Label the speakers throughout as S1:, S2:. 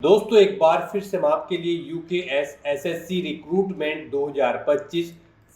S1: दोस्तों एक बार फिर से हम आपके लिए UKSSC recruitment 2025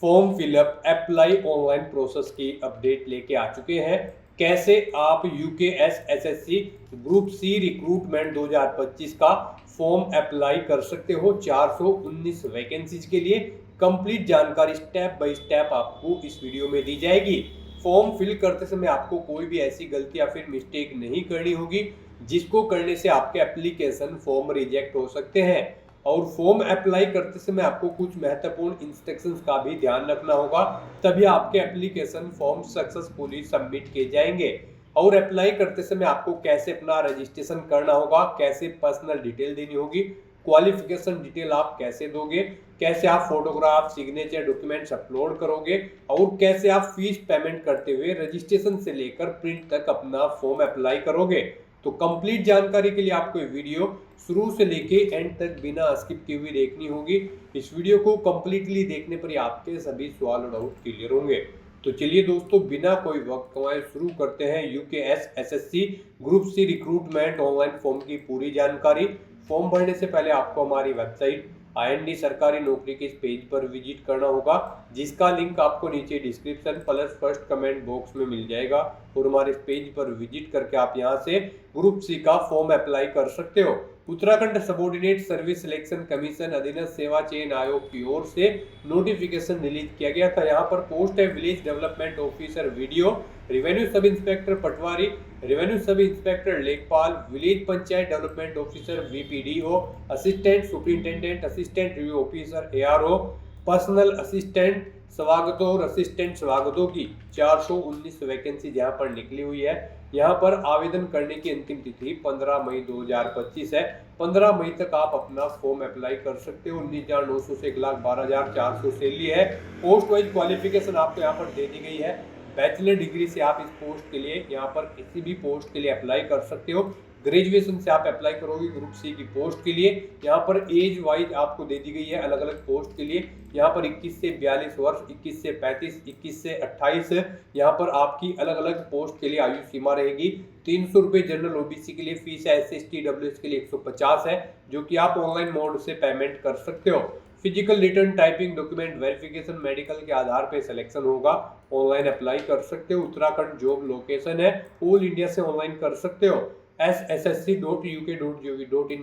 S1: form fill up apply online process की अपडेट लेके आ चुके हैं। कैसे आप यूकेएसएससी ग्रुप सी रिक्रूटमेंट 2025 का फॉर्म अप्लाई कर सकते हो 419 वैकेंसीज के लिए। कंप्लीट जानकारी स्टेप बाय स्टेप आपको इस वीडियो में दी जाएगी। फॉर्म फिल करते समय आपको कोई भी ऐसी गलती या फिर मिस्टेक नहीं करनी होगी जिसको करने से आपके एप्लीकेशन फॉर्म रिजेक्ट हो सकते हैं। और फॉर्म अप्लाई करते समय आपको कुछ महत्वपूर्ण इंस्ट्रक्शंस का भी ध्यान रखना होगा, तभी आपके एप्लीकेशन फॉर्म सक्सेसफुली सबमिट किए जाएंगे। और अप्लाई करते समय आपको कैसे अपना रजिस्ट्रेशन करना होगा, कैसे पर्सनल डिटेल देनी होगी, क्वालिफिकेशन डिटेल आप कैसे दोगे, कैसे आप फोटोग्राफ सिग्नेचर डॉक्यूमेंट्स अपलोड करोगे और कैसे आप फीस पेमेंट करते हुए रजिस्ट्रेशन से लेकर प्रिंट तक अपना फॉर्म अप्लाई करोगे। तो कंप्लीट जानकारी के लिए आपको ये वीडियो शुरू से लेके एंड तक बिना स्किप किए हुए देखनी होगी। इस वीडियो को कंप्लीटली देखने पर ही आपके सभी सवाल और डाउट क्लियर होंगे। तो चलिए दोस्तों बिना कोई वक्त गंवाए शुरू करते हैं UKSSC group C recruitment online form की पूरी जानकारी। फॉर्म भरने से पहले आपको हमारी वेबसाइट IND सरकारी नौकरी के इस पेज पर विजिट करना होगा, जिसका लिंक आपको नीचे description plus first comment box में मिल जाएगा। और हमारे इस पेज पर विजिट करके आप यहां से ग्रुप सी का फॉर्म अप्लाई कर सकते हो। Uttarakhand subordinate service selection commission अधीनस्थ सेवा चयन आयोग की ओर से नोटिफिकेशन रिलीज किया गया था। यहाँ पर पोस्ट है village development officer video, revenue sub inspector patwari, revenue sub inspector lekhpal, village panchayat development officer VPDO, assistant superintendent, assistant review officer ARO, personal assistant स्वागतों और असिस्टेंट स्वागतों की 419 वैकेंसी यहाँ पर निकली हुई है। यहाँ पर आवेदन करने की अंतिम तिथि 15 मई 2025 है। 15 मई तक आप अपना फॉर्म अप्लाई कर सकते हो। 19,900 से 1,12,400 सैलरी है। पोस्ट वाइज क्वालिफिकेशन आपको यहाँ पर दे दी गई है। बैचलर डिग्री से आप इस पोस्ट के लिए यहाँ पर किसी भी पोस्ट के लिए अप्लाई कर सकते हो। ग्रेजुएशन से आप अप्लाई करोगे ग्रुप सी की पोस्ट के लिए। यहाँ पर एज वाइज आपको दे दी गई है अलग अलग पोस्ट के लिए। यहाँ पर 21 से 42 वर्ष, 21 से 35, 21 से 28 यहाँ पर आपकी अलग अलग पोस्ट के लिए आयु सीमा रहेगी। 300 रुपये जनरल OBC के लिए फीस है। SC ST के लिए 150 है, जो कि आप ऑनलाइन मोड से पेमेंट कर सकते हो। Physical return typing document verification medical के आधार पर सिलेक्शन होगा। ऑनलाइन अप्लाई कर सकते हो। उत्तराखंड जॉब लोकेशन है, ऑल इंडिया से ऑनलाइन कर सकते हो। ssc.uk.gov.in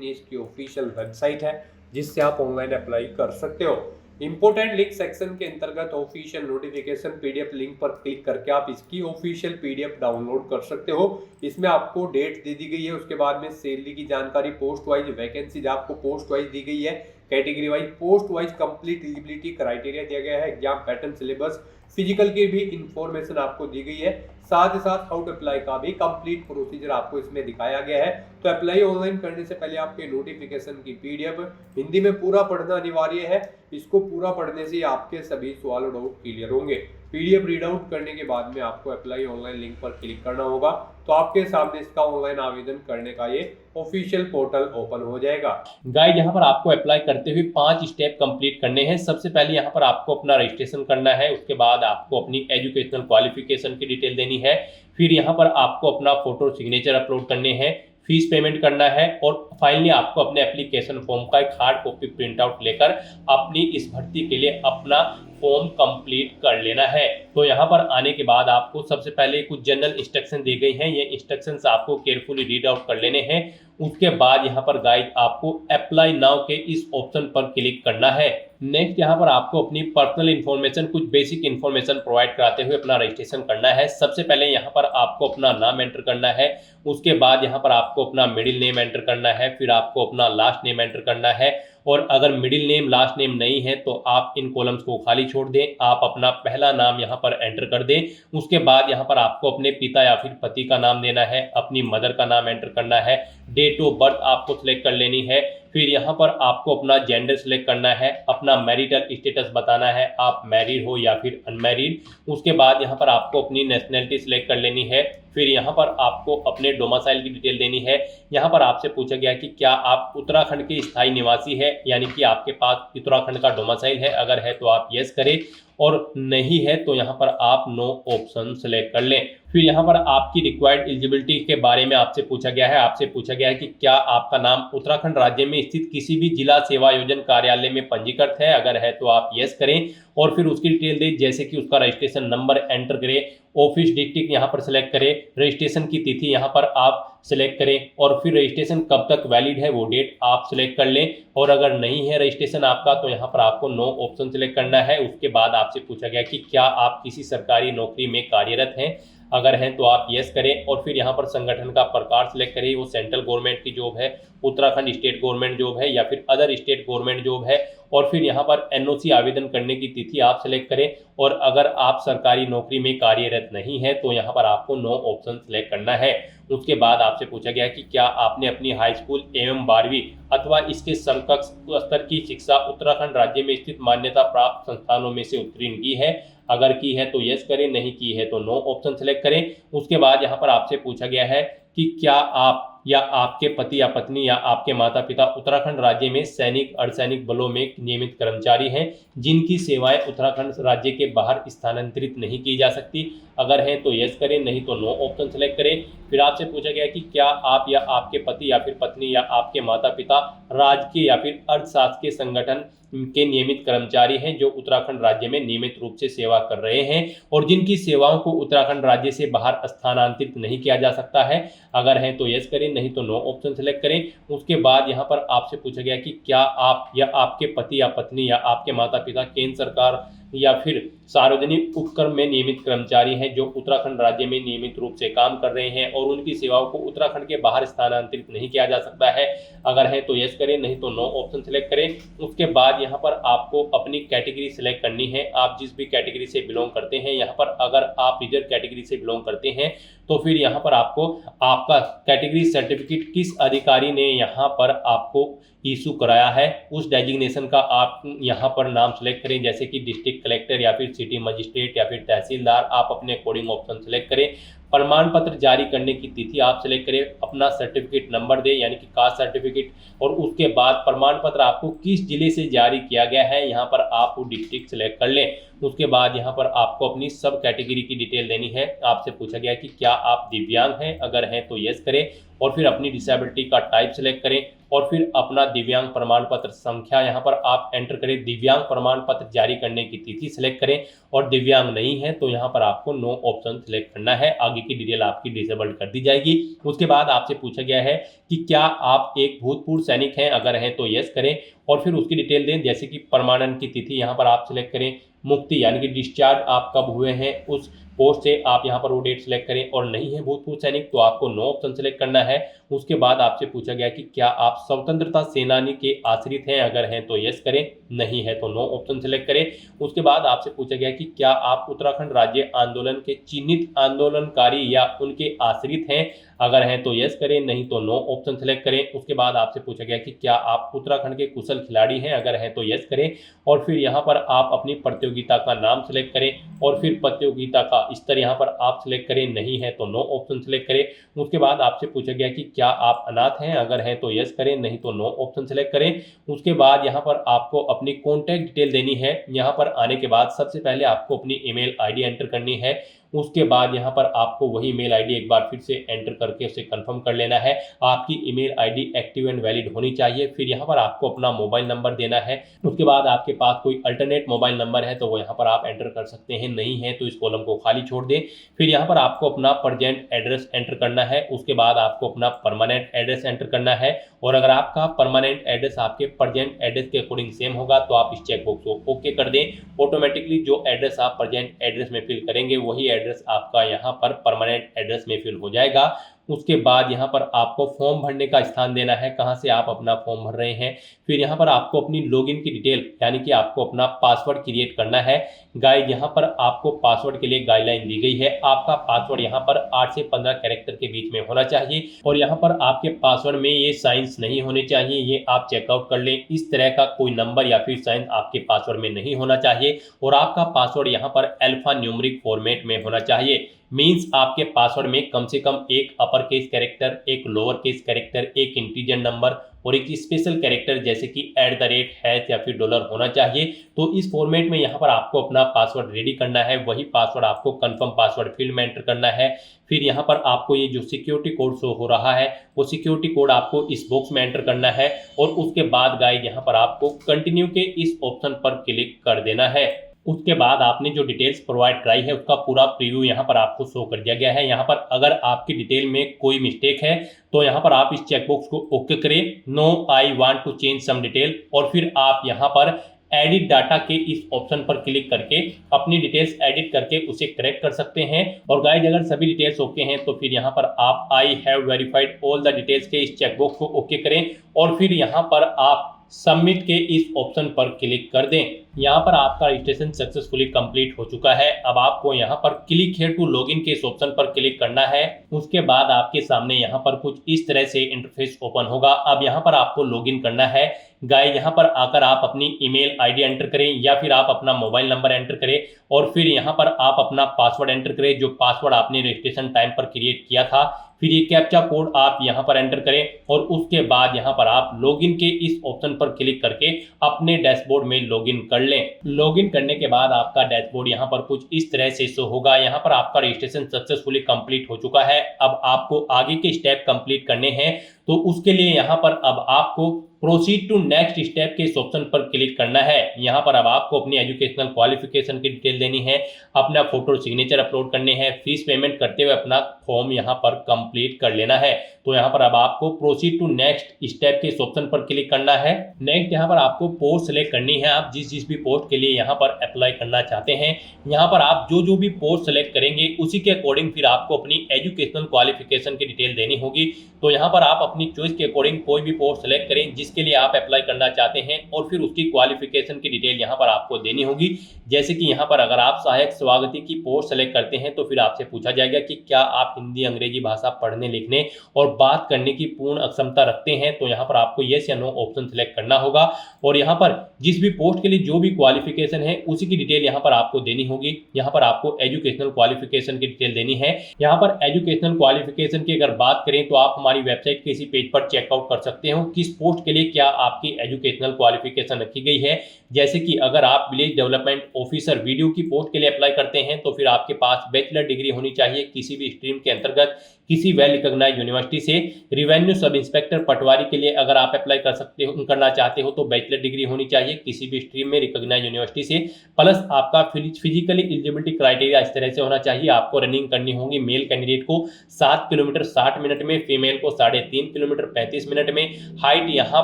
S1: इसकी ऑफिशियल वेबसाइट है, जिससे आप ऑनलाइन अप्लाई कर सकते हो। इंपोर्टेंट लिंक सेक्शन के अंतर्गत ऑफिशियल नोटिफिकेशन PDF लिंक पर क्लिक करके आप इसकी ऑफिशियल PDF डाउनलोड कर सकते हो। इसमें आपको डेट दे दी गई है, उसके बाद में सैलरी की जानकारी, पोस्ट वाइज वैकेंसीज आपको पोस्ट वाइज दी गई है, category wise, post wise complete eligibility criteria दिया गया है, एग्जाम पैटर्न, सिलेबस, फिजिकल की भी इंफॉर्मेशन आपको दी गई है। साथ ही साथ हाउ टू अप्लाई का भी कंप्लीट प्रोसीजर आपको इसमें दिखाया गया है। तो अप्लाई ऑनलाइन करने से पहले आपके नोटिफिकेशन की PDF हिंदी में पूरा पढ़ना अनिवार्य है। इसको पूरा पढ़ने से आपके सभी सवाल और डाउट क्लियर होंगे। PDF रीड आउट करने के बाद में आपको अप्लाई ऑनलाइन लिंक पर क्लिक करना होगा, तो आपके सामने इसका ऑनलाइन आवेदन करने का ये ऑफिशियल पोर्टल ओपन हो जाएगा।
S2: गाइड यहाँ पर आपको अप्लाई करते हुए 5 स्टेप कंप्लीट करने हैं। सबसे पहले यहाँ पर आपको अपना रजिस्ट्रेशन करना है, उसके बाद आपको अपनी एजुकेशनल क्वालिफिकेशन की डिटेल देनी है, फिर यहाँ पर आपको अपना फोटो सिग्नेचर अपलोड करने हैं, फीस पेमेंट करना है और फाइनली आपको अपने एप्लीकेशन फॉर्म का एक हार्ड कॉपी प्रिंट आउट लेकर अपनी इस भर्ती के लिए अपना फॉर्म कंप्लीट कर लेना है। तो यहाँ पर आने के बाद आपको सबसे पहले कुछ जनरल इंस्ट्रक्शन दी गई हैं, ये इंस्ट्रक्शंस आपको केयरफुली रीड आउट कर लेने हैं। उसके बाद यहाँ पर गाइड आपको अप्लाई नाउ के इस ऑप्शन पर क्लिक करना है। नेक्स्ट यहाँ पर आपको अपनी पर्सनल इन्फॉर्मेशन, कुछ बेसिक इन्फॉर्मेशन प्रोवाइड कराते हुए अपना रजिस्ट्रेशन करना है। सबसे पहले यहाँ पर आपको अपना नाम एंटर करना है, उसके बाद यहाँ पर आपको अपना मिडिल नेम एंटर करना है, फिर आपको अपना लास्ट नेम एंटर करना है। और अगर मिडिल नेम लास्ट नेम नहीं है तो आप इन कॉलम्स को खाली छोड़ दें, आप अपना पहला नाम यहाँ पर एंटर कर दें। उसके बाद यहाँ पर आपको अपने पिता या फिर पति का नाम देना है, अपनी मदर का नाम एंटर करना है, डेट ऑफ बर्थ आपको सिलेक्ट कर लेनी है, फिर यहाँ पर आपको अपना जेंडर सिलेक्ट करना है, अपना मैरिटल स्टेटस बताना है, आप मैरिड हो या फिर अनमैरिड। उसके बाद यहाँ पर आपको अपनी नेशनैलिटी सिलेक्ट कर लेनी है, फिर यहाँ पर आपको अपने डोमिसाइल की डिटेल देनी है। यहाँ पर आपसे पूछा गया कि क्या आप उत्तराखंड के स्थायी निवासी है, यानी कि आपके पास उत्तराखंड का डोमिसाइल है, अगर है तो आप यस करें। और नहीं है तो यहाँ पर आप नो ऑप्शन सेलेक्ट कर लें। फिर यहाँ पर आपकी रिक्वायर्ड एलिजिबिलिटी के बारे में आपसे पूछा गया है। आपसे पूछा गया है कि क्या आपका नाम उत्तराखंड राज्य में स्थित किसी भी जिला सेवा योजन कार्यालय में पंजीकृत है, अगर है तो आप यस करें और फिर उसकी डिटेल दें, जैसे कि उसका रजिस्ट्रेशन नंबर एंटर करें, ऑफिस डिस्ट्रिक्ट यहाँ पर सेलेक्ट करें, रजिस्ट्रेशन की तिथि यहाँ पर आप सेलेक्ट करें और फिर रजिस्ट्रेशन कब तक वैलिड है वो डेट आप सेलेक्ट कर लें। और अगर नहीं है रजिस्ट्रेशन आपका तो यहाँ पर आपको नो ऑप्शन सेलेक्ट करना है। उसके बाद आपसे पूछा गया कि क्या आप किसी सरकारी नौकरी में कार्यरत हैं, अगर हैं तो आप यस करें और फिर यहाँ पर संगठन का प्रकार सेलेक्ट करें, वो सेंट्रल गवर्नमेंट की जॉब है, उत्तराखंड स्टेट गवर्नमेंट जॉब है या फिर अदर स्टेट गवर्नमेंट जॉब है। और फिर यहाँ पर एनओसी आवेदन करने की तिथि आप सेलेक्ट करें और अगर आप सरकारी नौकरी में कार्यरत नहीं है तो यहाँ पर आपको नो ऑप्शन सेलेक्ट करना है। उसके बाद आपसे पूछा गया कि क्या आपने अपनी हाई स्कूल एवं 12वीं अथवा इसके समकक्ष स्तर की शिक्षा उत्तराखंड राज्य में स्थित मान्यता प्राप्त संस्थानों में से उत्तीर्ण की है, अगर की है तो यस करें, नहीं की है तो नो ऑप्शन सेलेक्ट करें। उसके बाद यहाँ पर आपसे पूछा गया है कि क्या आप या आपके पति या पत्नी या आपके माता पिता उत्तराखंड राज्य में सैनिक अर्धसैनिक बलों में नियमित कर्मचारी हैं जिनकी सेवाएं उत्तराखंड राज्य के बाहर स्थानांतरित नहीं की जा सकती, अगर हैं तो यस करें, नहीं तो नो ऑप्शन सेलेक्ट करें। फिर आपसे पूछा गया कि क्या आप या आपके पति या फिर पत्नी या आपके माता पिता राजकीय या फिर अर्धशासकीय संगठन के नियमित कर्मचारी हैं जो उत्तराखंड राज्य में नियमित रूप से सेवा कर रहे हैं और जिनकी सेवाओं को उत्तराखंड राज्य से बाहर स्थानांतरित नहीं किया जा सकता है, अगर हैं तो यस करें, नहीं तो नो ऑप्शन सेलेक्ट करें। उसके बाद यहाँ पर आपसे पूछा गया कि क्या आप या आपके पति या पत्नी या आपके माता पिता केंद्र सरकार या फिर सार्वजनिक उपक्रम में नियमित कर्मचारी हैं जो उत्तराखंड राज्य में नियमित रूप से काम कर रहे हैं और उनकी सेवाओं को उत्तराखंड के बाहर स्थानांतरित नहीं किया जा सकता है, अगर है तो यस करें, नहीं तो नो ऑप्शन सेलेक्ट करें। उसके बाद यहाँ पर आपको अपनी कैटेगरी सेलेक्ट करनी है, आप जिस भी कैटेगरी से बिलोंग करते हैं। यहाँ पर अगर आप रिजर्व कैटेगरी से बिलोंग करते हैं तो फिर यहाँ पर आपको आपका कैटेगरी सर्टिफिकेट किस अधिकारी ने यहाँ पर आपको इशू कराया है उस डेजिग्नेशन का आप यहाँ पर नाम सेलेक्ट करें, जैसे कि डिस्ट्रिक्ट कलेक्टर या फिर सिटी मजिस्ट्रेट या फिर तहसीलदार, आप अपने अकॉर्डिंग ऑप्शन सेलेक्ट करें। प्रमाण पत्र जारी करने की तिथि आप सेलेक्ट करें, अपना सर्टिफिकेट नंबर दें यानी कि कास्ट सर्टिफिकेट, और उसके बाद प्रमाण पत्र आपको किस जिले से जारी किया गया है यहाँ पर आप वो डिस्ट्रिक्ट सेलेक्ट कर लें। उसके बाद यहाँ पर आपको अपनी सब कैटेगरी की डिटेल देनी है। आपसे पूछा गया कि क्या आप दिव्यांग हैं, अगर हैं तो यस करें और फिर अपनी डिसेबिलिटी का टाइप सेलेक्ट करें और फिर अपना दिव्यांग प्रमाण पत्र संख्या यहाँ पर आप एंटर करें। दिव्यांग प्रमाण पत्र जारी करने की तिथि सेलेक्ट करें और दिव्यांग नहीं है तो यहाँ पर आपको नो ऑप्शन सेलेक्ट करना है, आगे की डिटेल आपकी डिसेबल्ड कर दी जाएगी। उसके बाद आपसे पूछा गया है कि क्या आप एक भूतपूर्व सैनिक हैं, अगर हैं तो यस करें और फिर उसकी डिटेल दें, जैसे कि प्रमाणन की तिथि यहाँ पर आप सिलेक्ट करें, मुक्ति यानी कि डिस्चार्ज आप कब हुए हैं उस पोस्ट से आप यहाँ पर वो डेट सेलेक्ट करें, और नहीं है भूतपूर्व सैनिक तो आपको नो ऑप्शन सेलेक्ट करना है। उसके बाद आपसे पूछा गया कि क्या आप स्वतंत्रता सेनानी के आश्रित हैं, अगर हैं तो यस करें, नहीं है तो नो ऑप्शन सेलेक्ट करें। उसके बाद आपसे पूछा गया कि क्या आप उत्तराखंड राज्य आंदोलन के चिन्हित आंदोलनकारी या उनके आश्रित हैं, अगर हैं तो यस करें, नहीं तो नो ऑप्शन सेलेक्ट करें। उसके बाद आपसे पूछा गया कि क्या आप उत्तराखंड के कुशल खिलाड़ी हैं, अगर हैं तो यस करें और फिर यहाँ पर आप अपनी प्रतियोगिता का नाम सेलेक्ट करें और फिर प्रतियोगिता का स्तर यहाँ पर आप सेलेक्ट करें, नहीं है तो नो ऑप्शन सेलेक्ट करें। उसके बाद आपसे पूछा गया कि क्या आप अनाथ हैं, अगर हैं तो यस करें, नहीं तो नो ऑप्शन सेलेक्ट करें। उसके बाद यहाँ पर आपको अपनी कॉन्टैक्ट डिटेल देनी है। यहाँ पर आने के बाद सबसे पहले आपको अपनी ईमेल आईडी एंटर करनी है। उसके बाद यहाँ पर आपको वही ईमेल आईडी एक बार फिर से एंटर करके उसे कंफर्म कर लेना है। आपकी email ID active and valid होनी चाहिए। फिर यहाँ पर आपको अपना मोबाइल नंबर देना है। उसके बाद आपके पास कोई अल्टरनेट मोबाइल नंबर है तो वो यहाँ पर आप एंटर कर सकते हैं, नहीं है तो इस कॉलम को खाली छोड़ दें। फिर यहाँ पर आपको अपना प्रेजेंट एड्रेस एंटर करना है। उसके बाद आपको अपना परमानेंट एड्रेस एंटर करना है, और अगर आपका परमानेंट एड्रेस आपके प्रेजेंट एड्रेस के अकॉर्डिंग सेम होगा तो आप इस चेकबॉक्स को ओके कर दें। ऑटोमेटिकली जो एड्रेस आप प्रेजेंट एड्रेस में फिल करेंगे वही एड्रेस आपका यहाँ पर परमानेंट एड्रेस में फिल हो जाएगा। उसके बाद यहाँ पर आपको फॉर्म भरने का स्थान देना है, कहाँ से आप अपना फॉर्म भर रहे हैं। फिर यहाँ पर आपको अपनी लॉगिन की डिटेल यानी कि आपको अपना पासवर्ड क्रिएट करना है। गाइड यहाँ पर आपको पासवर्ड के लिए गाइडलाइन दी गई है। आपका पासवर्ड यहाँ पर 8 से 15 कैरेक्टर के बीच में होना चाहिए, और यहाँ पर आपके पासवर्ड में ये साइंस नहीं होने चाहिए, ये आप चेकआउट कर लें। इस तरह का कोई नंबर या फिर साइंस आपके पासवर्ड में नहीं होना चाहिए, और आपका पासवर्ड यहाँ पर अल्फा न्यूमेरिक फॉर्मेट में होना चाहिए। मीन्स आपके पासवर्ड में कम से कम एक अपर केस कैरेक्टर, एक लोअर केस कैरेक्टर, एक इंटीजर नंबर और एक स्पेशल कैरेक्टर जैसे कि @ या फिर डॉलर होना चाहिए। तो इस फॉर्मेट में यहाँ पर आपको अपना पासवर्ड रेडी करना है, वही पासवर्ड आपको कंफर्म पासवर्ड फील्ड में एंटर करना है। फिर यहाँ पर आपको ये जो सिक्योरिटी कोड शो हो रहा है वो सिक्योरिटी कोड आपको इस बॉक्स में एंटर करना है और उसके बाद गाइस यहाँ पर आपको कंटिन्यू के इस ऑप्शन पर क्लिक कर देना है। उसके बाद आपने जो डिटेल्स प्रोवाइड कराई है उसका पूरा प्रीव्यू यहाँ पर आपको शो कर दिया गया है। यहाँ पर अगर आपकी डिटेल में कोई मिस्टेक है तो यहाँ पर आप इस चेकबॉक्स को ओके करें, no I want to change some detail, और फिर आप यहाँ पर एडिट डाटा के इस ऑप्शन पर क्लिक करके अपनी डिटेल्स एडिट करके उसे करेक्ट कर सकते हैं। और गाइस अगर सभी डिटेल्स ओके हैं तो फिर यहाँ पर आप I have verified all the details के इस चेकबॉक्स को ओके करें और फिर यहाँ पर आप सबमिट के इस ऑप्शन पर क्लिक कर दें। यहाँ पर आपका रजिस्ट्रेशन सक्सेसफुली कंप्लीट हो चुका है। अब आपको यहाँ पर क्लिक हियर टू लॉगिन के इस ऑप्शन पर क्लिक करना है। उसके बाद आपके सामने यहाँ पर कुछ इस तरह से इंटरफेस ओपन होगा। अब यहाँ पर आपको लॉगिन करना है। गाइस यहाँ पर आकर आप अपनी ईमेल आईडी एंटर करें या फिर आप अपना मोबाइल नंबर एंटर करें और फिर यहाँ पर आप अपना पासवर्ड एंटर करें जो पासवर्ड आपने रजिस्ट्रेशन टाइम पर क्रिएट किया था। फिर ये कैप्चा कोड आप यहाँ पर एंटर करें और उसके बाद यहाँ पर आप लॉगिन के इस ऑप्शन पर क्लिक करके अपने डैशबोर्ड में लॉगिन कर लें। लॉगिन करने के बाद आपका डैशबोर्ड यहाँ पर कुछ इस तरह से शो होगा। यहाँ पर आपका रजिस्ट्रेशन सक्सेसफुली कंप्लीट हो चुका है। अब आपको आगे के स्टेप कंप्लीट करने हैं तो उसके लिए यहाँ पर अब आपको प्रोसीड टू नेक्स्ट स्टेप के इस ऑप्शन पर क्लिक करना है। यहाँ पर अब आपको अपनी एजुकेशनल क्वालिफिकेशन की डिटेल देनी है, अपना फोटो सिग्नेचर अपलोड करने हैं, फीस पेमेंट करते हुए अपना फॉर्म यहाँ पर कंप्लीट कर लेना है। तो यहाँ पर अब आपको प्रोसीड टू नेक्स्ट स्टेप के इस ऑप्शन पर क्लिक करना है। नेक्स्ट यहाँ पर आपको पोस्ट सेलेक्ट करनी है। आप जिस भी पोस्ट के लिए यहाँ पर अप्लाई करना चाहते हैं, यहाँ पर आप जो भी पोस्ट सेलेक्ट करेंगे उसी के अकॉर्डिंग फिर आपको अपनी एजुकेशनल क्वालिफिकेशन की डिटेल देनी होगी। तो यहाँ पर आप अपनी चॉइस के अकॉर्डिंग कोई भी पोस्ट सेलेक्ट करें जिसके लिए आप अप्लाई करना चाहते हैं और फिर उसकी क्वालिफिकेशन की डिटेल यहाँ पर आपको देनी होगी। जैसे कि यहाँ पर अगर आप सहायक स्वागती की पोस्ट सेलेक्ट करते हैं तो फिर आपसे पूछा जाएगा कि क्या आप हिंदी अंग्रेजी भाषा पढ़ने लिखने और बात करने की पूर्ण अक्षमता रखते हैं। तो यहाँ पर आपको येस या नो ऑप्शन सेलेक्ट करना होगा और यहाँ पर जिस भी पोस्ट के लिए जो भी क्वालिफिकेशन है उसी की डिटेल यहाँ पर आपको देनी होगी। यहाँ पर आपको एजुकेशनल क्वालिफिकेशन की डिटेल देनी है। यहाँ पर एजुकेशनल क्वालिफिकेशन की अगर बात करें तो आप हमारी वेबसाइट के इसी पेज पर चेकआउट कर सकते हो किस पोस्ट के लिए क्या आपकी एजुकेशनल क्वालिफिकेशन रखी गई है। जैसे कि अगर आप विलेज डेवलपमेंट ऑफिसर वीडियो की पोस्ट के लिए अप्लाई करते हैं तो फिर आपके पास बैचलर डिग्री होनी चाहिए किसी भी स्ट्रीम के अंतर्गत किसी वेल रिकॉग्नाइज्ड यूनिवर्सिटी से। रेवेन्यू सब इंस्पेक्टर पटवारी के लिए अगर आप अप्लाई करना चाहते हो तो बैचलर डिग्री होनी चाहिए किसी भी स्ट्रीम में रिकॉग्नाइज्ड यूनिवर्सिटी से। प्लस आपका फिजिकली एलिजिबिलिटी क्राइटेरिया इस तरह से होना चाहिए। आपको रनिंग करनी होगी मेल कैंडिडेट को 7 किलोमीटर 60 मिनट में, फीमेल को 3.5 किलोमीटर 35 मिनट में। हाइट यहाँ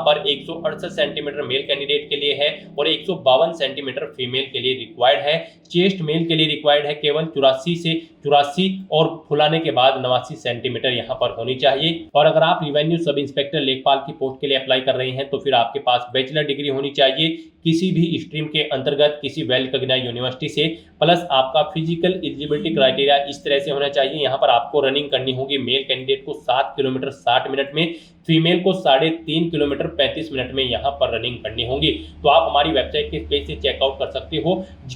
S2: पर 168 सेंटीमीटर मेल कैंडिडेट के लिए है और 152 सेंटीमीटर फीमेल के लिए रिक्वायर्ड है। चेस्ट मेल के लिए रिक्वायर्ड है केवल 84 और फुलाने के बाद 89 सेंटीमीटर यहाँ पर होनी चाहिए। और अगर आप रेवेन्यू सब इंस्पेक्टर लेखपाल की पोस्ट के लिए अप्लाई कर रहे हैं तो फिर आपके पास बैचलर डिग्री होनी चाहिए किसी भी स्ट्रीम के अंतर्गत किसी वेल रिकॉग्नाइज्ड यूनिवर्सिटी से। प्लस आपका फिजिकल एलिजिबिलिटी क्राइटेरिया इस तरह से होना चाहिए। यहाँ पर आपको रनिंग करनी होगी मेल कैंडिडेट को 7 किलोमीटर 60 मिनट में, फीमेल को 3.5 किलोमीटर 35 मिनट में यहाँ पर रनिंग करनी होगी। तो आप हमारी वेबसाइट के पेज से चेकआउट कर सकते हो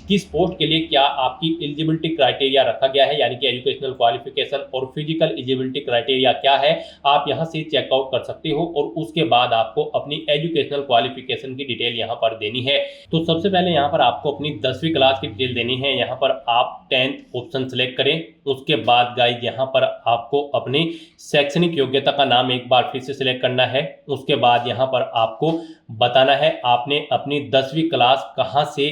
S2: किस पोस्ट के लिए क्या आपकी एलिजिबिलिटी क्राइटेरिया रखा गया है, यानी कि एजुकेशनल क्वालिफिकेशन और फिजिकल एलिजिबिलिटी क्राइटेरिया क्या है। आप यहाँ से चेकआउट कर सकते हो और उसके बाद आपको अपनी एजुकेशनल क्वालिफिकेशन की डिटेल यहाँ पर देनी है। तो सबसे पहले यहाँ पर आपको अपनी 10वीं क्लास की डिटेल देनी है। यहाँ पर आप 10th ऑप्शन सेलेक्ट करें। उसके बाद गाइस यहाँ पर आपको अपनी शैक्षणिक योग्यता का नाम एक बार फिर से सिलेक्ट करना है। उसके बाद यहाँ पर आपको बताना है आपने अपनी 10वीं क्लास कहाँ से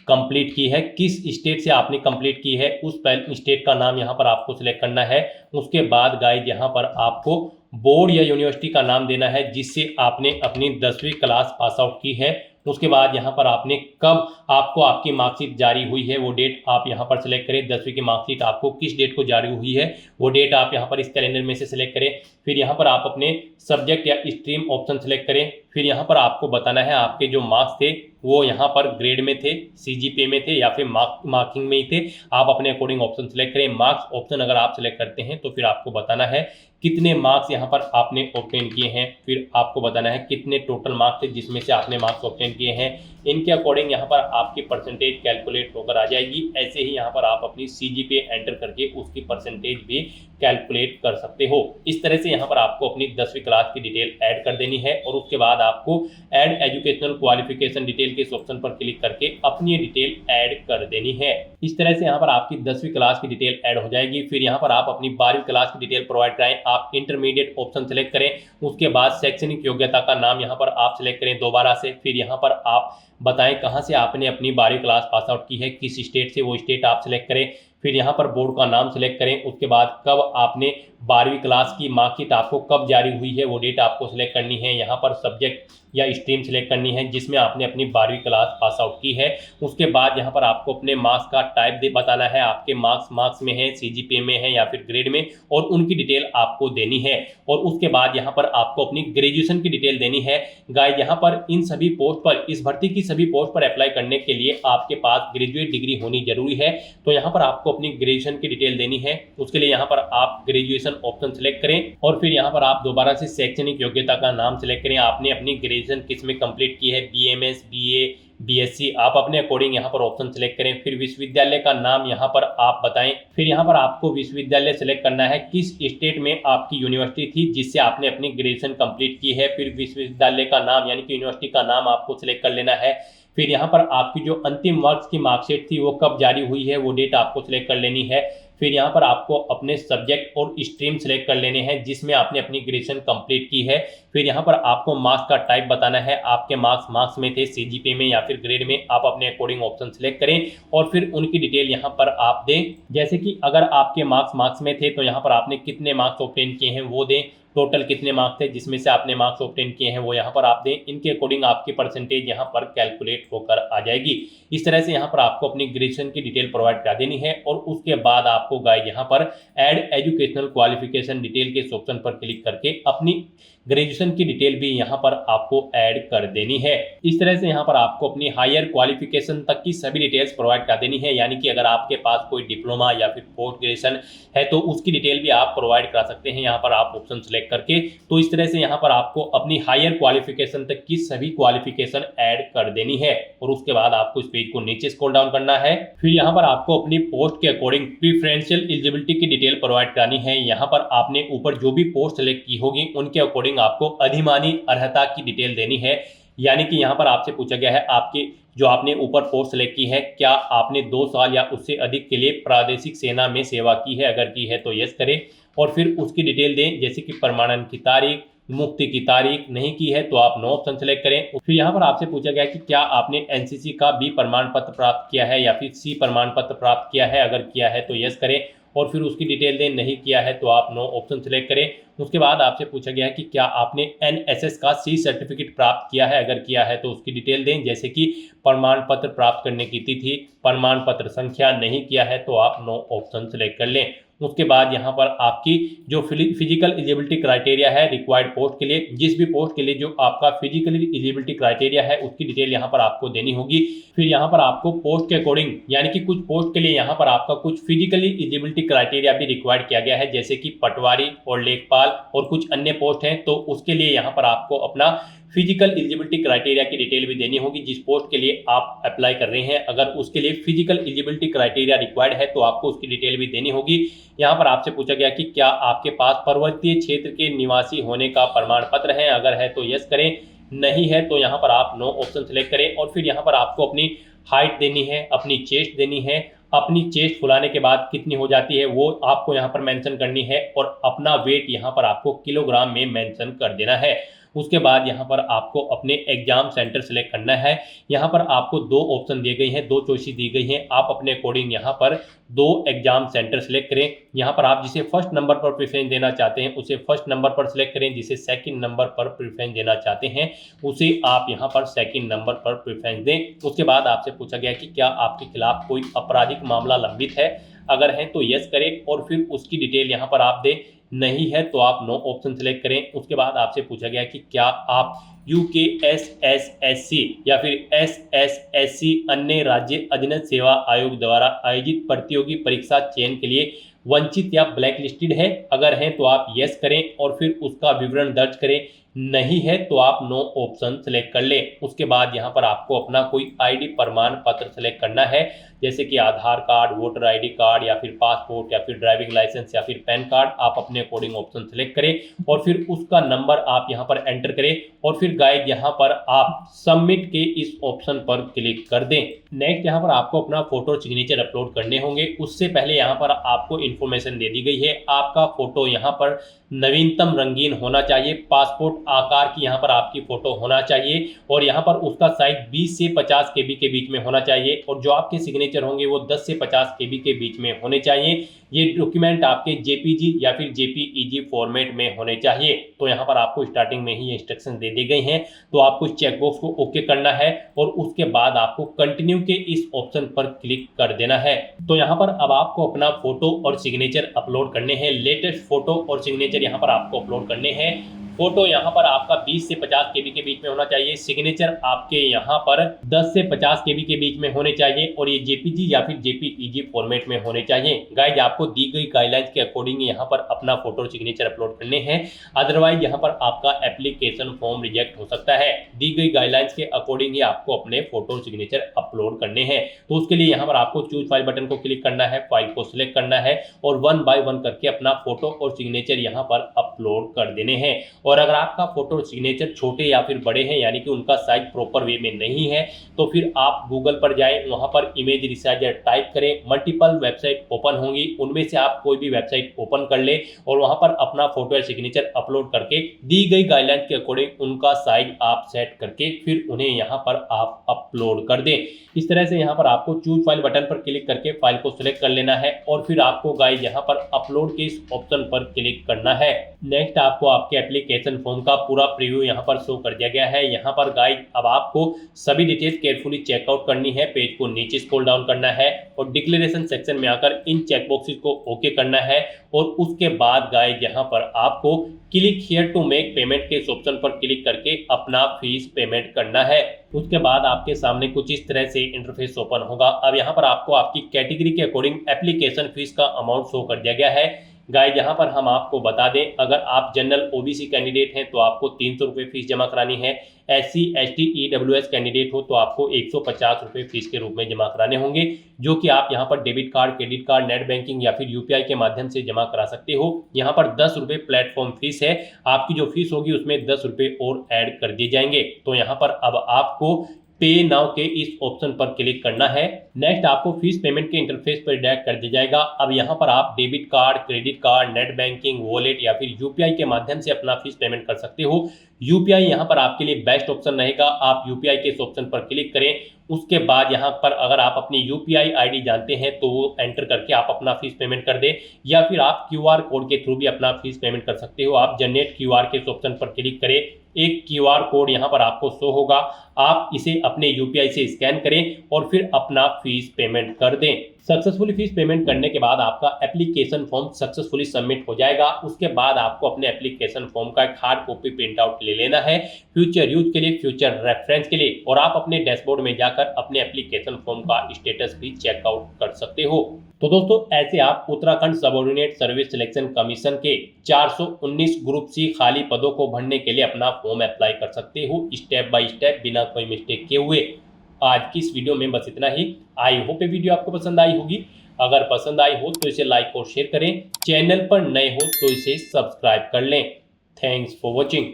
S2: कंप्लीट की है, किस स्टेट से आपने कंप्लीट की है, उस स्टेट का नाम यहाँ पर आपको सिलेक्ट करना है। उसके बाद गाइस यहाँ पर आपको बोर्ड या यूनिवर्सिटी का नाम देना है जिससे आपने अपनी 10वीं क्लास पास आउट की है। उसके बाद यहाँ पर आपने कब आपको आपकी मार्कशीट जारी हुई है वो डेट आप यहाँ पर सिलेक्ट करें। 10वीं की मार्कशीट आपको किस डेट को जारी हुई है वो डेट आप यहाँ पर इस कैलेंडर में से सिलेक्ट करें। फिर यहाँ पर आप अपने सब्जेक्ट या स्ट्रीम ऑप्शन सेलेक्ट करें। फिर यहाँ पर आपको बताना है आपके जो मार्क्स थे वो यहाँ पर ग्रेड में थे, सीजीपीए में थे या फिर मार्किंग में ही थे। आप अपने अकॉर्डिंग ऑप्शन सेलेक्ट करें। मार्क्स ऑप्शन अगर आप सेलेक्ट करते हैं तो फिर आपको बताना है कितने मार्क्स यहाँ पर आपने ऑब्टेन किए हैं। फिर आपको बताना है कितने टोटल मार्क्स थे जिसमें से आपने मार्क्स ऑब्टेन ऑब्टेन किए हैं, इनके अकॉर्डिंग यहाँ पर आपकी परसेंटेज कैलकुलेट होकर आ जाएगी। ऐसे ही यहाँ पर आप अपनी CGPA एंटर करके उसकी परसेंटेज भी कैलकुलेट कर सकते हो। इस तरह से यहाँ पर आपको अपनी 10वीं क्लास की डिटेल ऐड कर देनी है और उसके बाद आपको ऐड एजुकेशनल क्वालिफिकेशन डिटेल के इस ऑप्शन पर क्लिक करके अपनी डिटेल ऐड कर देनी है। इस तरह से यहाँ पर आपकी 10वीं क्लास की डिटेल ऐड हो जाएगी। फिर यहाँ पर आप अपनी 12वीं क्लास की डिटेल प्रोवाइड कराएं। आप इंटरमीडिएट ऑप्शन सेलेक्ट करें, उसके बाद शैक्षणिक योग्यता का नाम यहाँ पर आप सिलेक्ट करें दोबारा से। फिर यहाँ पर आप बताएं कहाँ से आपने अपनी 12वीं क्लास पास आउट की है, किस स्टेट से, वो स्टेट आप सिलेक्ट करें। फिर यहाँ पर बोर्ड का नाम सिलेक्ट करें, उसके बाद कब आपने 12वीं क्लास की मार्कशीट आपको कब जारी हुई है वो डेट आपको सिलेक्ट करनी है। यहाँ पर सब्जेक्ट या स्ट्रीम सिलेक्ट करनी है जिसमें आपने अपनी 12वीं क्लास पास आउट की है। उसके बाद यहाँ पर आपको अपने मार्क्स का टाइप बताना है, आपके मार्क्स में है, CGPA में है या फिर ग्रेड में, और उनकी डिटेल आपको देनी है। और उसके बाद यहाँ पर आपको अपनी ग्रेजुएशन की डिटेल देनी है। गाइस यहाँ पर इन सभी पोस्ट पर, इस भर्ती की सभी पोस्ट पर अप्लाई करने के लिए आपके पास ग्रेजुएट डिग्री होनी जरूरी है। तो यहाँ पर आपको अपनी ग्रेजुएशन की डिटेल देनी है। उसके लिए यहाँ पर आप ग्रेजुएशन ऑप्शन सिलेक्ट करें और फिर यहाँ पर आप दोबारा से शैक्षणिक योग्यता का नाम सिलेक्ट करें। आपने अपनी ग्रेजुएशन किस में कंप्लीट की है, BMS, BA, BSc, आप अपने अकॉर्डिंग यहाँ पर ऑप्शन सिलेक्ट करें। फिर विश्वविद्यालय का नाम यहाँ पर आप बताएं। फिर यहाँ पर आपको विश्वविद्यालय सिलेक्ट करना है, किस स्टेट में आपकी यूनिवर्सिटी थी जिससे आपने अपनी ग्रेजुएशन कंप्लीट की है। फिर विश्वविद्यालय का नाम यानी कि यूनिवर्सिटी का नाम आपको सिलेक्ट कर लेना है। फिर यहाँ पर आपकी जो अंतिम वर्ष की मार्कशीट थी वो कब जारी हुई है वो डेट आपको सिलेक्ट कर लेनी है। फिर यहाँ पर आपको अपने सब्जेक्ट और स्ट्रीम सिलेक्ट कर लेने हैं जिसमें आपने अपनी ग्रेजुएशन कंप्लीट की है। फिर यहाँ पर आपको मार्क्स का टाइप बताना है, आपके मार्क्स में थे, CGPA में या फिर ग्रेड में, आप अपने अकॉर्डिंग ऑप्शन सिलेक्ट करें और फिर उनकी डिटेल यहाँ पर आप दें। जैसे कि अगर आपके मार्क्स में थे तो यहाँ पर आपने कितने मार्क्स ऑब्टेन किए हैं वो दें, टोटल कितने मार्क्स थे जिसमें से आपने मार्क्स ऑब्टेन किए हैं वो यहाँ पर आप दें। इनके अकॉर्डिंग आपकी परसेंटेज यहाँ पर कैलकुलेट होकर आ जाएगी। इस तरह से यहाँ पर आपको अपनी ग्रेजुएशन की डिटेल प्रोवाइड करा देनी है और उसके बाद आपको गाइस यहाँ पर ऐड एजुकेशनल क्वालिफिकेशन डिटेल के ऑप्शन पर क्लिक करके अपनी ग्रेजुएशन की डिटेल भी यहाँ पर आपको ऐड कर देनी है। इस तरह से यहाँ पर आपको अपनी हायर क्वालिफिकेशन तक की सभी डिटेल्स प्रोवाइड कर देनी है, यानी कि अगर आपके पास कोई डिप्लोमा या फिर पोस्ट ग्रेजुएशन है तो उसकी डिटेल भी आप प्रोवाइड करा सकते हैं यहाँ पर आप ऑप्शन सेलेक्ट करके। तो इस तरह से यहाँ पर आपको अपनी हायर क्वालिफिकेशन तक की सभी क्वालिफिकेशन ऐड कर देनी है और उसके बाद आपको इस पेज को नीचे स्क्रॉल डाउन करना है। फिर यहाँ पर आपको अपनी पोस्ट के अकॉर्डिंग प्रीफरेंशियल एलिजिबिलिटी की डिटेल प्रोवाइड करानी है। यहाँ पर आपने ऊपर जो भी पोस्ट सेलेक्ट की होगी उनके अकॉर्डिंग आपको अधिमानी अर्हता की डिटेल देनी है, यानी कि यहाँ पर आपसे पूछा गया है आपके जो आपने ऊपर पोस्ट सेलेक्ट की है क्या आपने 2 साल या उससे अधिक के लिए प्रादेशिक सेना में सेवा की है, अगर की है तो यस करें और फिर उसकी डिटेल दें, जैसे कि प्रमाणन की तारीख, मुक्ति की तारीख, नहीं की है तो आप नो ऑप्शन सेलेक्ट करें। फिर यहाँ पर आपसे पूछा गया कि क्या आपने NCC का B प्रमाण पत्र प्राप्त किया है या फिर C प्रमाण पत्र प्राप्त किया है, अगर किया है तो यस करें और फिर उसकी डिटेल दें, नहीं किया है तो आप नो ऑप्शन सेलेक्ट करें। उसके बाद आपसे पूछा गया है कि क्या आपने NSS का C सर्टिफिकेट प्राप्त किया है, अगर किया है तो उसकी डिटेल दें, जैसे कि प्रमाण पत्र प्राप्त करने की तिथि, प्रमाण पत्र संख्या, नहीं किया है तो आप नो ऑप्शन सेलेक्ट कर लें। उसके बाद यहाँ पर आपकी जो फिजिकल एलिजिबिलिटी क्राइटेरिया है रिक्वायर्ड पोस्ट के लिए, जिस भी पोस्ट के लिए जो आपका फिजिकल एलिजिबिलिटी क्राइटेरिया है उसकी डिटेल यहाँ पर आपको देनी होगी। फिर यहाँ पर आपको पोस्ट के अकॉर्डिंग, यानी कि कुछ पोस्ट के लिए यहाँ पर आपका कुछ फिजिकली एलिजिबिलिटी क्राइटेरिया भी रिक्वायर्ड किया गया है, जैसे कि पटवारी और लेखपाल और कुछ अन्य पोस्ट हैं, तो उसके लिए यहाँ पर आपको अपना फिजिकल एलिजिबिलिटी क्राइटेरिया की डिटेल भी देनी होगी जिस पोस्ट के लिए आप अप्लाई कर रहे हैं। अगर उसके लिए फिजिकल एलिजिबिलिटी क्राइटेरिया रिक्वायर्ड है तो आपको उसकी डिटेल भी देनी होगी। यहाँ पर आपसे पूछा गया कि क्या आपके पास पर्वतीय क्षेत्र के निवासी होने का प्रमाण पत्र है, अगर है तो यस करें, नहीं है तो यहाँ पर आप नो ऑप्शन सेलेक्ट करें। और फिर यहाँ पर आपको अपनी हाइट देनी है, अपनी चेस्ट देनी है, अपनी चेस्ट फुलाने के बाद कितनी हो जाती है वो आपको यहाँ पर मेंशन करनी है और अपना वेट यहाँ पर आपको किलोग्राम में मेंशन कर देना है। उसके बाद यहाँ पर आपको अपने एग्जाम सेंटर सेलेक्ट करना है। यहाँ पर आपको 2 ऑप्शन दिए गए हैं, 2 चॉइसेस दी गई हैं, आप अपने अकॉर्डिंग यहाँ पर 2 एग्जाम सेंटर सेलेक्ट करें। यहाँ पर आप जिसे फर्स्ट नंबर पर प्रेफरेंस देना चाहते हैं उसे फर्स्ट नंबर पर सिलेक्ट करें, जिसे सेकंड नंबर पर प्रेफरेंस देना चाहते हैं उसे आप यहाँ पर सेकंड नंबर पर प्रेफरेंस दें। उसके बाद आपसे पूछा गया कि क्या आपके खिलाफ कोई आपराधिक मामला लंबित है, अगर है तो यस करें और फिर उसकी डिटेल यहाँ पर आप दें, नहीं है तो आप नो ऑप्शन सेलेक्ट करें। उसके बाद आपसे पूछा गया कि क्या आप UKSSSC या फिर SSSC अन्य राज्य अधीनस्थ सेवा आयोग द्वारा आयोजित प्रतियोगी परीक्षा चयन के लिए वंचित या ब्लैक लिस्टेड है, अगर हैं तो आप यस करें और फिर उसका विवरण दर्ज करें, नहीं है तो आप नो ऑप्शन सेलेक्ट कर लें। उसके बाद यहाँ पर आपको अपना कोई आईडी प्रमाण पत्र सेलेक्ट करना है, जैसे कि आधार कार्ड, वोटर आईडी कार्ड या फिर पासपोर्ट या फिर ड्राइविंग लाइसेंस या फिर पैन कार्ड। आप अपने अकॉर्डिंग ऑप्शन सेलेक्ट करें और फिर उसका नंबर आप यहाँ पर एंटर करें और फिर गाइड यहाँ पर आप सबमिट के इस ऑप्शन पर क्लिक कर दें। नेक्स्ट यहाँ पर आपको अपना फोटो सिग्नेचर अपलोड करने होंगे। उससे पहले यहाँ पर आपको इन्फॉर्मेशन दे दी गई है, आपका फोटो यहाँ पर नवीनतम रंगीन होना चाहिए, पासपोर्ट आकार की यहाँ पर आपकी फोटो होना चाहिए और यहाँ पर उसका साइज 20 से 50 केबी के बीच में होना चाहिए और जो आपके सिग्नेचर होंगे वो 10 से 50 केबी के बीच में होने चाहिए। ये डॉक्यूमेंट आपके जेपीजी या फिर जेपीईजी फॉर्मेट में होने चाहिए। तो यहाँ पर आपको स्टार्टिंग में ही इंस्ट्रक्शन दे दी गई हैं, तो आपको इस चेकबॉक्स को ओके करना है और उसके बाद आपको कंटिन्यू के इस ऑप्शन पर क्लिक कर देना है। तो यहाँ पर अब आपको अपना फोटो और सिग्नेचर अपलोड करने हैं। लेटेस्ट फोटो और सिग्नेचर यहाँ पर आपको अपलोड करने हैं। फोटो यहाँ पर आपका 20 से 50 केबी के बीच में होना चाहिए, सिग्नेचर आपके यहाँ पर 10 से 50 केबी के बीच में होने चाहिए और ये जेपीजी या फिर जेपीईजी फॉर्मेट में होने चाहिए। गाइज आपको दी गई गाइडलाइंस के अकॉर्डिंग यहाँ पर अपना फोटो और सिग्नेचर अपलोड करने हैं, अदरवाइज यहाँ पर आपका एप्लीकेशन फॉर्म रिजेक्ट हो सकता है। दी गई गाइडलाइंस के अकॉर्डिंग ही आपको अपने फोटो और सिग्नेचर अपलोड करने हैं। तो उसके लिए यहाँ पर आपको चूज फाइल बटन को क्लिक करना है, फाइल को सिलेक्ट करना है और 1 बाय 1 करके अपना फोटो और सिग्नेचर यहाँ पर अपलोड कर देने हैं। और अगर आपका फोटो और सिग्नेचर छोटे या फिर बड़े हैं, यानी कि उनका साइज प्रॉपर वे में नहीं है, तो फिर आप गूगल पर जाएं, वहां पर इमेज रिसाइजर टाइप करें। मल्टीपल वेबसाइट ओपन होंगी, उनमें से आप कोई भी वेबसाइट ओपन कर ले और वहां पर अपना फोटो या सिग्नेचर अपलोड करके दी गई गाइडलाइन के अकॉर्डिंग उनका साइज आप सेट करके फिर उन्हें यहाँ पर आप अपलोड कर दें। इस तरह से यहाँ पर आपको चूज फाइल बटन पर क्लिक करके फाइल को सिलेक्ट कर लेना है और फिर आपको गाइस यहाँ पर अपलोड के इस ऑप्शन पर क्लिक करना है। नेक्स्ट आपको आपके एप्लीकेशन फॉर्म का पूरा प्रीव्यू यहाँ पर शो कर दिया गया है। यहाँ पर गाइस अब आपको सभी डिटेल केयरफुली चेकआउट करनी है, पेज को नीचे स्क्रॉल डाउन करना है और डिक्लेरेशन सेक्शन में आकर इन चेकबॉक्सेस को ओके करना है और उसके बाद गाइस यहाँ पर आपको click here to make payment के इस ऑप्शन पर क्लिक करके अपना फीस पेमेंट करना है। उसके बाद आपके सामने कुछ इस तरह से इंटरफेस ओपन होगा। अब यहाँ पर आपको आपकी कैटेगरी के अकॉर्डिंग एप्लीकेशन फीस का अमाउंट शो कर दिया गया है। गाइस यहाँ पर हम आपको बता दें, अगर आप जनरल ओबीसी कैंडिडेट हैं तो आपको 300 रुपये फीस जमा करानी है, SC ST EWS कैंडिडेट हो तो आपको 150 रुपये फीस के रूप में जमा कराने होंगे, जो कि आप यहाँ पर debit card, credit card, net banking या फिर UPI के माध्यम से जमा करा सकते हो। यहाँ पर 10 रुपये प्लेटफॉर्म फीस है, आपकी जो फीस होगी उसमें 10 रुपये और ऐड कर दिए जाएंगे। तो यहाँ पर अब आपको पे नाउ के इस ऑप्शन पर क्लिक करना है। नेक्स्ट आपको फीस पेमेंट के इंटरफेस पर डायरेक्ट कर दिया जाएगा। अब यहाँ पर आप debit card, credit card, net banking, wallet या फिर UPI के माध्यम से अपना फीस पेमेंट कर सकते हो। UPI यहाँ पर आपके लिए बेस्ट ऑप्शन रहेगा। आप UPI के इस ऑप्शन पर क्लिक करें। उसके बाद यहाँ पर अगर आप अपनी UPI ID जानते हैं तो वो एंटर करके आप अपना फीस पेमेंट कर दें, या फिर आप QR कोड के थ्रू भी अपना फीस पेमेंट कर सकते हो। आप जनरेट QR के इस ऑप्शन पर क्लिक करें, एक QR कोड यहाँ पर आपको शो होगा, आप इसे अपने UPI से स्कैन करें और फिर अपना फीस पेमेंट कर दें। सक्सेसफुली फीस पेमेंट करने के बाद आपका एप्लीकेशन फॉर्म सक्सेसफुली सबमिट हो जाएगा। उसके बाद आपको अपने एप्लीकेशन फॉर्म का एक हार्ड कॉपी प्रिंट आउट ले लेना है फ्यूचर यूज के लिए, फ्यूचर रेफरेंस के लिए, और आप अपने डैशबोर्ड में जाकर अपने एप्लीकेशन फॉर्म का स्टेटस भी चेकआउट कर सकते हो। तो दोस्तों ऐसे आप Uttarakhand subordinate service selection commission के 419 ग्रुप C खाली पदों को भरने के लिए अपना फॉर्म अप्लाई कर सकते हो, स्टेप बाय स्टेप, बिना कोई मिस्टेक किए हुए। आज की इस वीडियो में बस इतना ही। आई होप ये वीडियो आपको पसंद आई होगी। अगर पसंद आई हो तो इसे लाइक और शेयर करें, चैनल पर नए हो तो इसे सब्सक्राइब कर लें। Thanks for watching.